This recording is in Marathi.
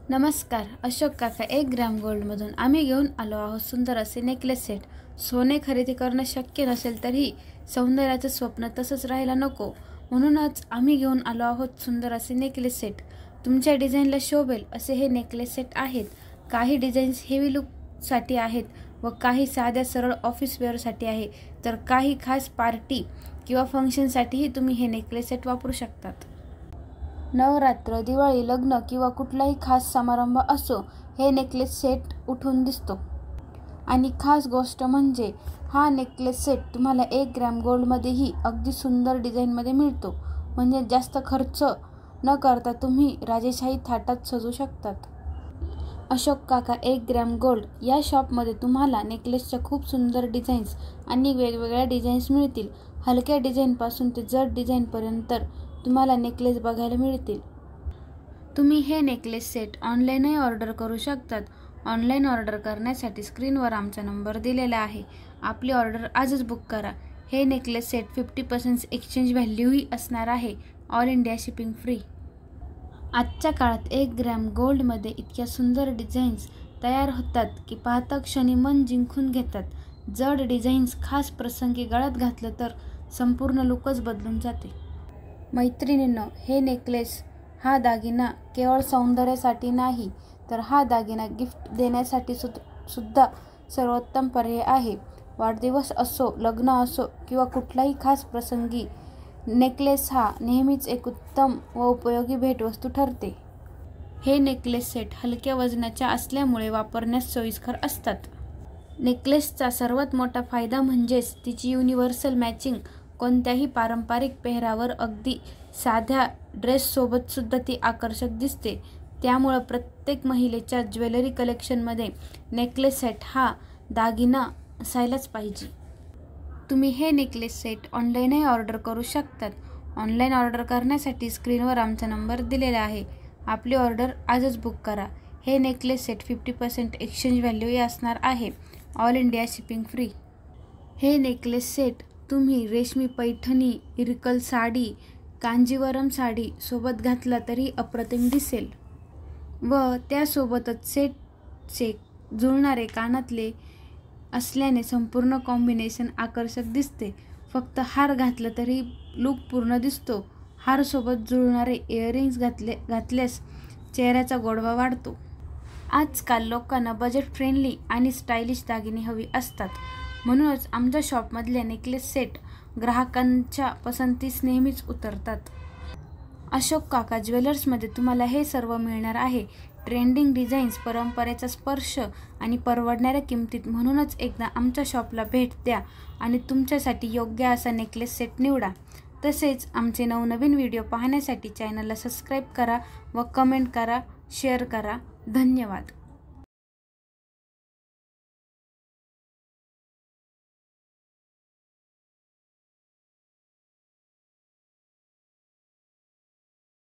नमस्कार. अशोक काका 1 ग्रॅम गोल्डमधून आम्ही घेऊन आलो आहोत सुंदर असे नेकलेस सेट. सोने खरेदी करणं शक्य नसेल तरी सौंदर्याचं स्वप्न तसंच राहायला नको, म्हणूनच आम्ही घेऊन आलो आहोत सुंदर असे नेकलेस सेट. तुमच्या डिझाईनला शोभेल असे हे नेकलेस सेट आहेत. काही डिझाईन्स हेवी लुकसाठी आहेत व काही साध्या सरळ ऑफिस वेअरसाठी आहे, तर काही खास पार्टी किंवा फंक्शनसाठीही तुम्ही हे नेकलेस सेट वापरू शकतात. नवरात्र, दिवाळी, लग्न किंवा कुठलाही खास समारंभ असो, हे नेकलेस सेट उठून दिसतो. आणि खास गोष्ट म्हणजे हा नेकलेस सेट तुम्हाला 1 ग्रॅम गोल्डमध्येही अगदी सुंदर डिझाईनमध्ये मिळतो. म्हणजे जास्त खर्च न करता तुम्ही राजेशाही थाटात सजवू शकतात. अशोक काका 1 ग्रॅम गोल्ड या शॉपमध्ये तुम्हाला नेकलेसच्या खूप सुंदर डिझाईन्स आणि वेगवेगळ्या डिझाईन्स मिळतील. हलक्या डिझाईनपासून ते जड डिझाईनपर्यंत तुम्हाला नेकलेस बघायला मिळतील. तुम्ही हे नेकलेस सेट ऑनलाईनही ऑर्डर करू शकतात. ऑनलाईन ऑर्डर करण्यासाठी स्क्रीनवर आमचा नंबर दिलेला आहे. आपली ऑर्डर आजच बुक करा. हे नेकलेस सेट 50% एक्सचेंज व्हॅल्यूही असणार आहे. All India shipping free. आजच्या काळात 1 ग्रॅम गोल्डमध्ये इतक्या सुंदर डिझाईन्स तयार होतात की पाहता क्षणी मन जिंकून घेतात. जड डिझाईन्स खास प्रसंगी गळ्यात घातलं तर संपूर्ण लुकच बदलून जाते. मैत्रिणींनो, हे नेकलेस हा दागिना केवळ सौंदर्यासाठी नाही, तर हा दागिना गिफ्ट देण्यासाठी सुद्धा सर्वोत्तम पर्याय आहे. वाढदिवस असो, लग्न असो किंवा कुठलाही खास प्रसंगी नेकलेस हा नेहमीच एक उत्तम व उपयोगी भेटवस्तू ठरते. हे नेकलेस सेट हलक्या वजनाच्या असल्यामुळे वापरण्यास सोयीस्कर असतात. नेकलेसचा सर्वात मोठा फायदा म्हणजेच तिची युनिव्हर्सल मॅचिंग. कोणत्याही पारंपरिक पेहरावर, अगदी साध्या ड्रेससोबत सुद्धा ती आकर्षक दिसते. त्यामुळं प्रत्येक महिलेच्या ज्वेलरी कलेक्शनमध्ये नेकलेस सेट हा दागिना असायलाच पाहिजे. तुम्ही हे नेकलेस सेट ऑनलाईनही ऑर्डर करू शकतात. ऑनलाईन ऑर्डर करण्यासाठी स्क्रीनवर आमचा नंबर दिलेला आहे. आपली ऑर्डर आजच बुक करा. हे नेकलेस सेट 50% एक्सचेंज व्हॅल्यूही असणार आहे. All India shipping free. हे नेकलेस सेट तुम्ही रेशमी पैठणी, इरकल साडी, कांजीवरम साडी सोबत घातला तरी अप्रतिम दिसेल. व त्यासोबतच सेटचे जुळणारे कानातले असल्याने संपूर्ण कॉम्बिनेशन आकर्षक दिसते. फक्त हार घातला तरी लुक पूर्ण दिसतो. हारसोबत जुळणारे इयरिंग्स घातल्यास चेहऱ्याचा गोडवा वाढतो. आजकाल लोकांना बजेट फ्रेंडली आणि स्टायलिश दागिने हवी असतात, म्हणूनच आमच्या शॉपमधले नेकलेस सेट ग्राहकांच्या पसंतीस नेहमीच उतरतात. अशोक काका ज्वेलर्समध्ये तुम्हाला हे सर्व मिळणार आहे. ट्रेंडिंग डिझाईन्स, परंपरेचा स्पर्श आणि परवडणाऱ्या किमतीत. म्हणूनच एकदा आमच्या शॉपला भेट द्या आणि तुमच्यासाठी योग्य असा नेकलेस सेट निवडा. तसेच आमचे नवनवीन व्हिडिओ पाहण्यासाठी चॅनलला सबस्क्राईब करा व कमेंट करा, शेअर करा. धन्यवाद.